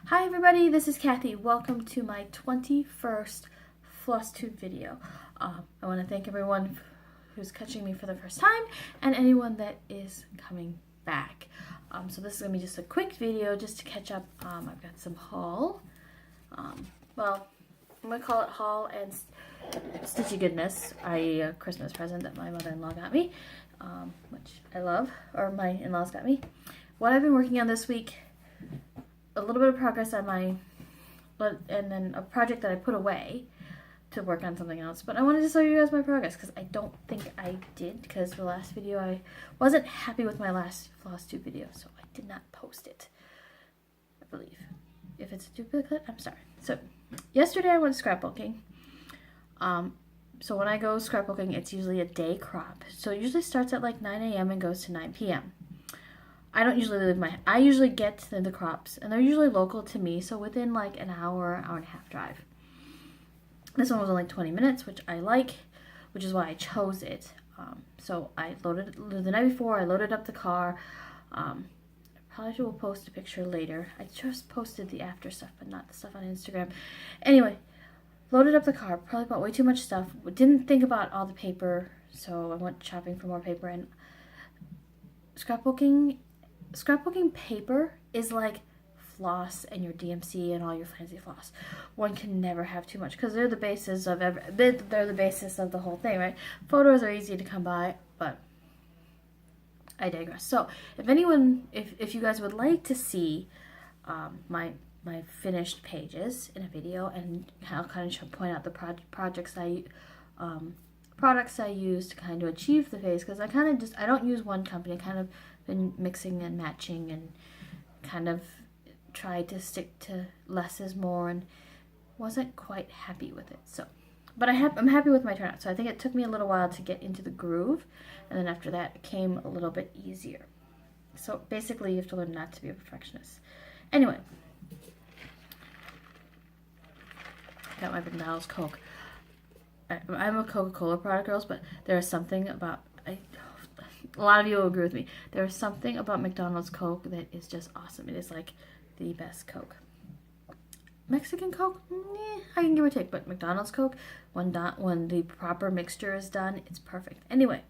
Hi everybody, this is Kathy. Welcome to my 21st Flosstube video. I want to thank everyone who's catching me for the first time and anyone that is coming back. So this is going to be just a quick video just to catch up. I've got some haul. Well, I'm going to call it haul and stitchy goodness, i.e. a Christmas present that my mother-in-law got me, which I love, or my in-laws got me. What I've been working on this week, a little bit of progress on my, and then a project that I put away to work on something else. But I wanted to show you guys my progress because I don't think I did, because the last video I wasn't happy with my last Flosstube video, so I did not post it, I believe. If it's a duplicate, I'm sorry. So yesterday I went scrapbooking. So when I go scrapbooking, it's usually a day crop. So it usually starts at like 9 a.m. and goes to 9 p.m. I don't usually leave I usually get to the crops, and they're usually local to me, so within like an hour, hour and a half drive. This one was only 20 minutes, which I like, which is why I chose it. So I loaded, the night before, I loaded up the car. Probably will post a picture later. I just posted the after stuff, but not the stuff on Instagram. Anyway, loaded up the car, probably bought way too much stuff. Didn't think about all the paper, so I went shopping for more paper. And scrapbooking paper is like floss and your DMC and all your fancy floss. One can never have too much because they're the basis of they're the basis of the whole thing, right? Photos are easy to come by, but I digress. So if anyone, if you guys would like to see my finished pages in a video, and I'll kind of point out the products I use to kind of achieve the phase, because I don't use one company. I kind of been mixing and matching and kind of tried to stick to less is more, and wasn't quite happy with it. So, but I'm happy with my turnout. So I think it took me a little while to get into the groove, and then after that it came a little bit easier. So basically you have to learn not to be a perfectionist. Anyway, got my McDonald's Coke. I'm a Coca-Cola product girls, but there's something about, a lot of you will agree with me, there's something about McDonald's Coke that is just awesome. It is like the best Coke. Mexican Coke, I can give or take, but McDonald's Coke, when the proper mixture is done, it's perfect. Anyway,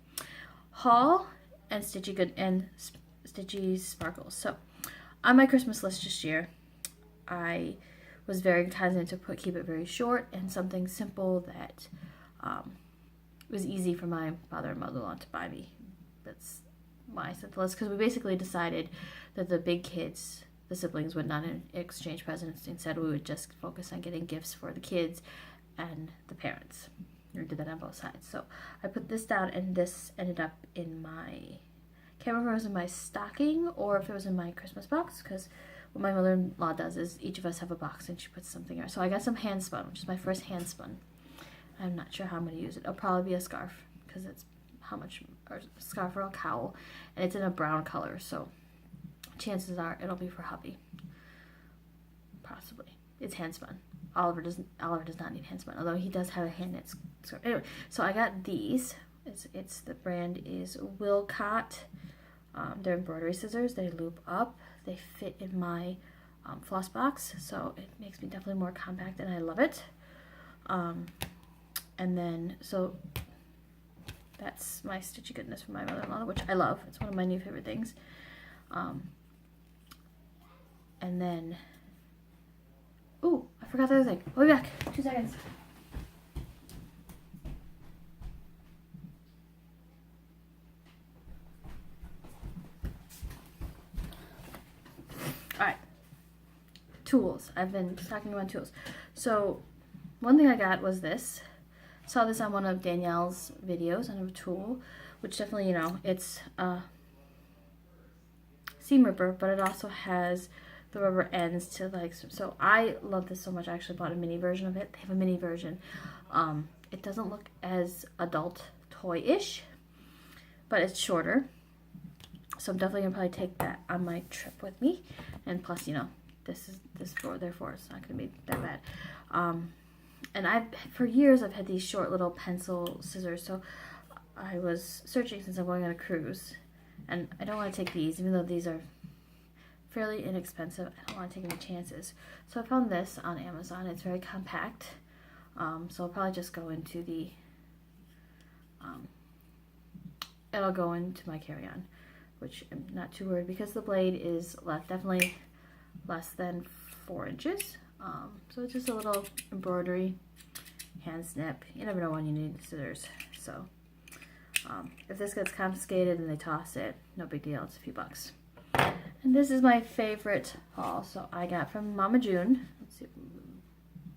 haul and stitchy sparkles. So on my Christmas list this year, I was very cognizant to keep it very short and something simple that was easy for my father and mother-in-law to buy me. That's why I sent the list, because we basically decided that the big kids, the siblings, would not exchange presents. Instead, we would just focus on getting gifts for the kids and the parents. We did that on both sides. So I put this down, and this ended up in my, can't remember if it was in my stocking or if it was in my Christmas box, because what my mother-in-law does is each of us have a box and she puts something in. So I got some hand spun, which is my first hand spun. I'm not sure how I'm going to use it. It'll probably be a scarf, because it's or a scarf or a cowl, and it's in a brown color, so chances are it'll be for hubby. Possibly. It's hand spun. Oliver does not need hand spun, although he does have a hand knit scarf. Anyway, so I got these. The brand is Westcott. They're embroidery scissors. They loop up. They fit in my floss box, so it makes me definitely more compact, and I love it. And then, so that's my stitchy goodness from my mother-in-law, which I love. It's one of my new favorite things. And then, ooh, I forgot the other thing. I'll be back. 2 seconds. Alright. Tools. I've been talking about tools. So, one thing I got was this. Saw this on one of Danielle's videos on a tool, which definitely, you know, it's a seam ripper, but it also has the rubber ends to like, so I love this so much. I actually bought a mini version of it. They have a mini version. It doesn't look as adult toy-ish, but it's shorter. So I'm definitely gonna probably take that on my trip with me. And plus, you know, therefore it's not gonna be that bad. And for years I've had these short little pencil scissors, so I was searching since I'm going on a cruise, and I don't want to take these, even though these are fairly inexpensive. I don't want to take any chances. So I found this on Amazon. It's very compact. So I'll probably just go into the, it'll go into my carry-on, which I'm not too worried because the blade is definitely less than 4 inches. So it's just a little embroidery hand snip. You never know when you need scissors. So if this gets confiscated and they toss it, no big deal. It's a few bucks. And this is my favorite haul. So I got from Mama June. Let's see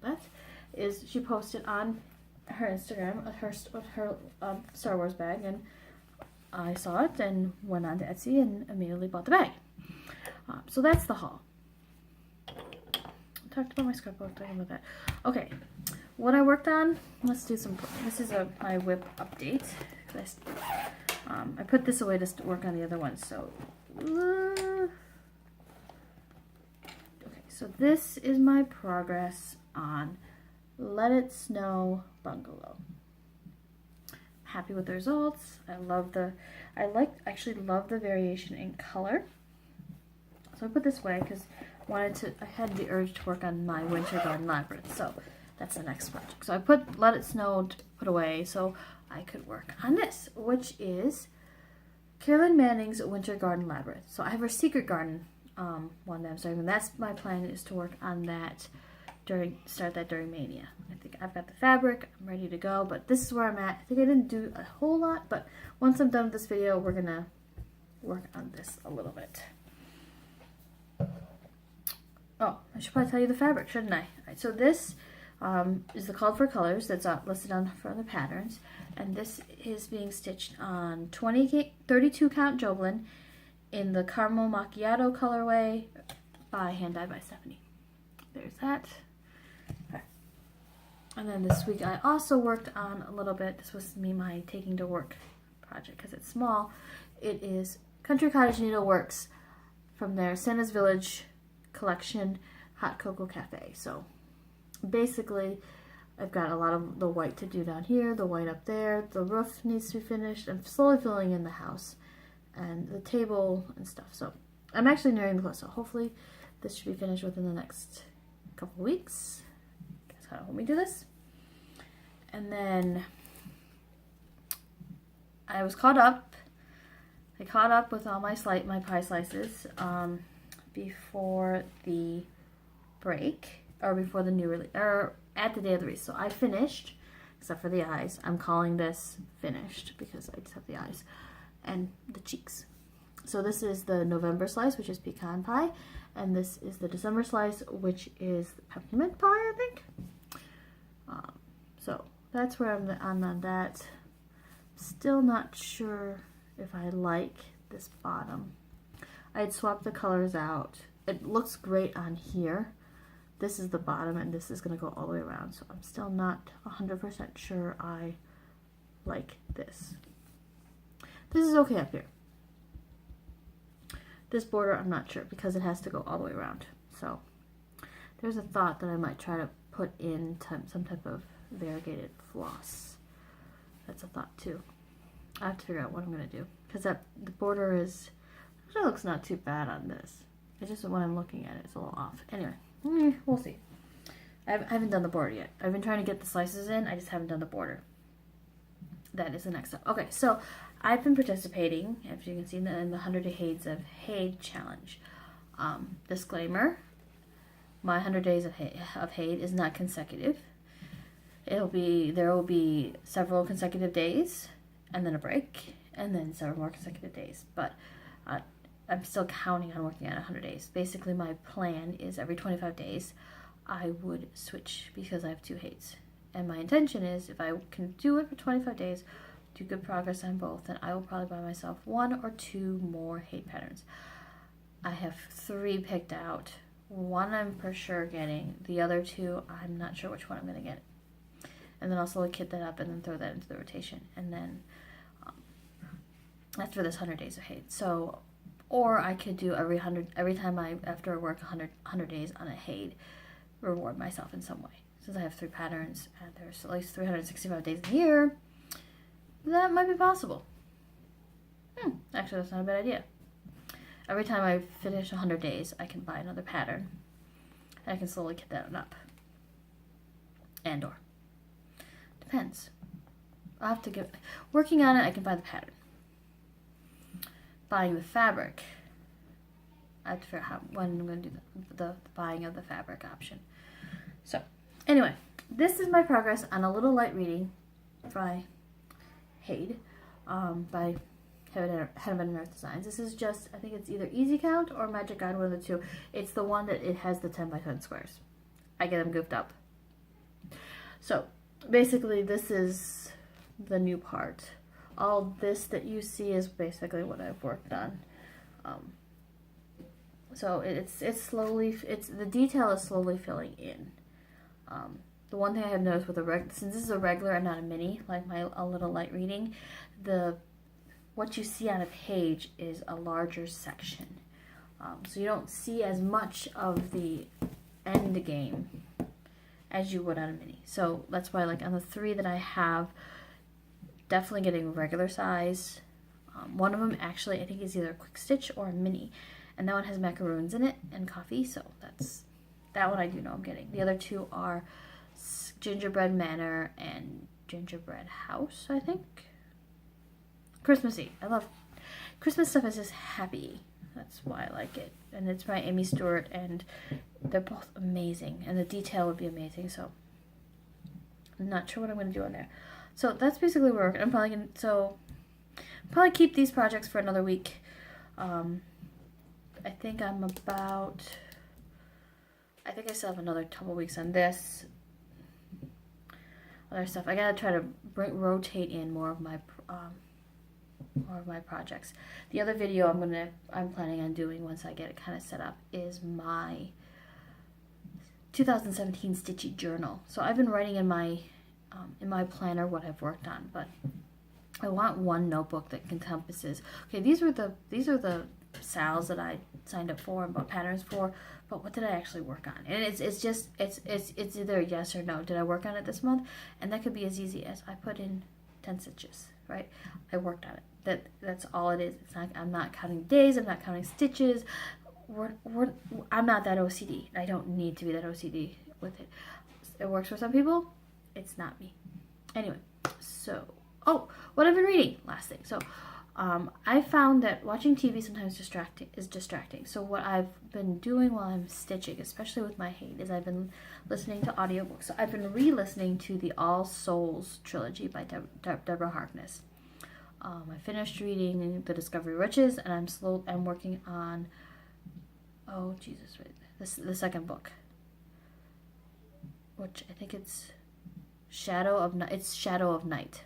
that is. She posted on her Instagram her Star Wars bag, and I saw it and went on to Etsy and immediately bought the bag. So that's the haul. I talked about my scrapbook, talking about that. Okay, what I worked on, let's do some, this is my whip update. I put this away to work on the other one, so, okay, so this is my progress on Let It Snow Bunglow. Happy with the results. I actually love the variation in color. So I put this away because I had the urge to work on my Winter Garden Labyrinth, so that's the next project. So I put Let It Snow put away so I could work on this, which is Carolyn Manning's Winter Garden Labyrinth. So I have her Secret Garden one that I'm starting, and that's my plan, is to work on that start that during Mania. I think I've got the fabric, I'm ready to go, but this is where I'm at. I think I didn't do a whole lot, but once I'm done with this video, we're gonna work on this a little bit. Oh, I should probably tell you the fabric, shouldn't I? All right, so this is the called for colors that's listed on for the patterns, and this is being stitched on 32 count Joblin in the Caramel Macchiato colorway by Hand Dyed by Stephanie. There's that. Okay. And then this week I also worked on a little bit. This was my taking to work project because it's small. It is Country Cottage Needleworks from their Santa's Village collection Hot Cocoa Cafe. So basically I've got a lot of the white to do down here, the white up there, the roof needs to be finished. I'm slowly filling in the house and the table and stuff. So I'm actually nearing the close, so hopefully this should be finished within the next couple weeks. That's how let me do this. And then I was caught up. I caught up with all my pie slices before the break, or before the new release, or at the day of the release. So I finished, except for the eyes. I'm calling this finished because I just have the eyes and the cheeks. So this is the November slice, which is pecan pie, and this is the December slice, which is peppermint pie, I think. So that's where I'm on that. Still not sure if I like this bottom. I had swapped the colors out. It looks great on here. This is the bottom, and this is going to go all the way around, so I'm still not 100% sure I like this. This is okay up here. This border, I'm not sure, because it has to go all the way around. So there's a thought that I might try to put in some type of variegated floss. That's a thought too. I have to figure out what I'm going to do, because the border actually looks not too bad on this. It's just when I'm looking at it, it's a little off. Anyway, we'll see. I haven't done the border yet. I've been trying to get the slices in. I just haven't done the border. That is the next step. Okay, so I've been participating, as you can see, in the 100 Days of Hade challenge. Disclaimer, my 100 Days of Hade is not consecutive. There will be several consecutive days, and then a break, and then several more consecutive days. But I'm still counting on working on 100 days. Basically, my plan is every 25 days, I would switch because I have 2 Hades. And my intention is, if I can do it for 25 days, do good progress on both, then I will probably buy myself 1 or 2 more Hade patterns. I have 3 picked out. 1 I'm for sure getting. The other 2, I'm not sure which one I'm going to get. And then I'll slowly kit that up and then throw that into the rotation. And then that's for this 100 Days of Hade. So, or I could do every time after I work 100 days on a Hade, reward myself in some way. Since I have 3 patterns and there's at least 365 days a year, that might be possible. Actually, that's not a bad idea. every time I finish 100 days, I can buy another pattern. And I can slowly get that up. And or. Depends. I'll have to get... Working on it, I can buy the pattern. Buying the fabric. I have to figure out when I'm going to do the buying of the fabric option. So, anyway, this is my progress on A Little Light Reading by Hade, by Heaven and Earth Designs. This is just, I think it's either Easy Count or Magic Guide, one of the two. It's the one that it has the 10 by 10 squares. I get them goofed up. So, basically, this is the new part. All this that you see is basically what I've worked on. So it's the detail is slowly filling in. The one thing I have noticed with since this is a regular and not a mini, like my A Little Light Reading, what you see on a page is a larger section. So you don't see as much of the end game as you would on a mini. So that's why, like on the 3 that I have, definitely getting regular size. One of them actually, I think, is either a quick stitch or a mini, and that one has macaroons in it and coffee. So that one I do know I'm getting. The other 2 are Gingerbread Manor and Gingerbread House, I think. Christmassy. I love Christmas stuff. Is just happy. That's why I like it. And it's by Amy Stewart, and they're both amazing, and the detail would be amazing. So I'm not sure what I'm going to do on there. So that's basically where I'm probably going to, probably keep these projects for another week. I think I still have another couple weeks on this. Other stuff. I gotta try to rotate in more of my projects. The other video I'm planning on doing once I get it kind of set up is my 2017 Stitchy journal. So I've been writing in my planner what I've worked on, but I want one notebook that encompasses. Okay, these are the sales that I signed up for and bought patterns for, but what did I actually work on? And it's either yes or no. Did I work on it this month? And that could be as easy as I put in 10 stitches, right? I worked on it. That's all it is. It's not. I'm not counting days. I'm not counting stitches. I'm not that OCD. I don't need to be that OCD with it. It works for some people. It's not me. Anyway, so what I've been reading. Last thing. So. I found that watching TV sometimes is distracting. So what I've been doing while I'm stitching, especially with my Hade, is I've been listening to audiobooks. So I've been re-listening to the All Souls trilogy by Deborah Harkness. I finished reading The Discovery Riches, and I'm working on the second book, which I think it's Shadow of Night.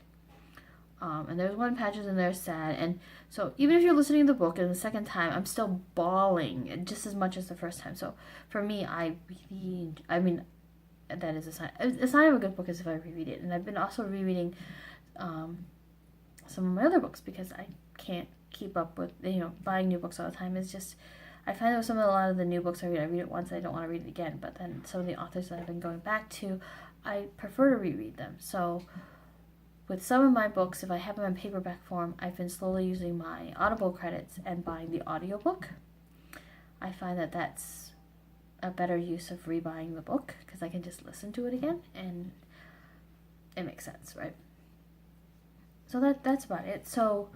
And there's one passage in there sad, and so even if you're listening to the book and the second time, I'm still bawling just as much as the first time. So for me, that is a sign. A sign of a good book is if I reread it, and I've been also rereading some of my other books because I can't keep up with buying new books all the time. Is just I find that with a lot of the new books I read it once, I don't want to read it again. But then some of the authors that I've been going back to, I prefer to reread them. So. With some of my books, if I have them in paperback form, I've been slowly using my Audible credits and buying the audiobook. I find that that's a better use of rebuying the book because I can just listen to it again and it makes sense, right? So that's about it. So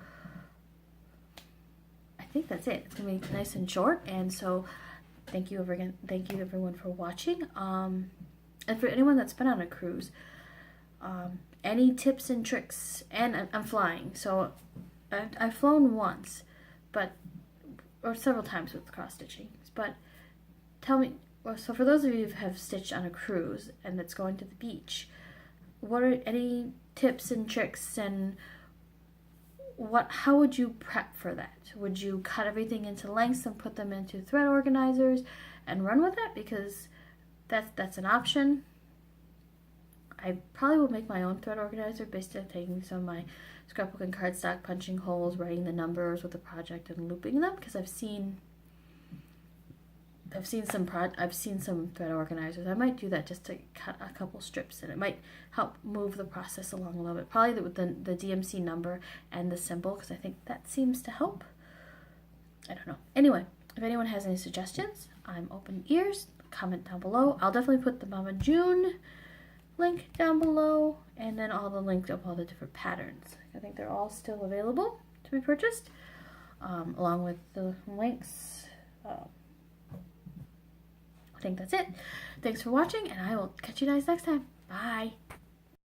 I think that's it. It's going to be nice and short, and so thank you everyone for watching. And for anyone that's been on a cruise, any tips and tricks, and I'm flying, so I've flown once, or several times with cross stitching, but tell me, so for those of you who have stitched on a cruise and that's going to the beach, what are any tips and tricks, and how would you prep for that? Would you cut everything into lengths and put them into thread organizers and run with it? Because that's an option. I probably will make my own thread organizer based on taking some of my scrapbooking cardstock, punching holes, writing the numbers with the project, and looping them. Because I've seen some thread organizers. I might do that just to cut a couple strips, and it might help move the process along a little bit. Probably with the DMC number and the symbol, because I think that seems to help. I don't know. Anyway, if anyone has any suggestions, I'm open ears. Comment down below. I'll definitely put the Mama June link down below, and then all the links of all the different patterns. I think they're all still available to be purchased, along with the links. I think that's it. Thanks for watching, and I will catch you guys next time. Bye.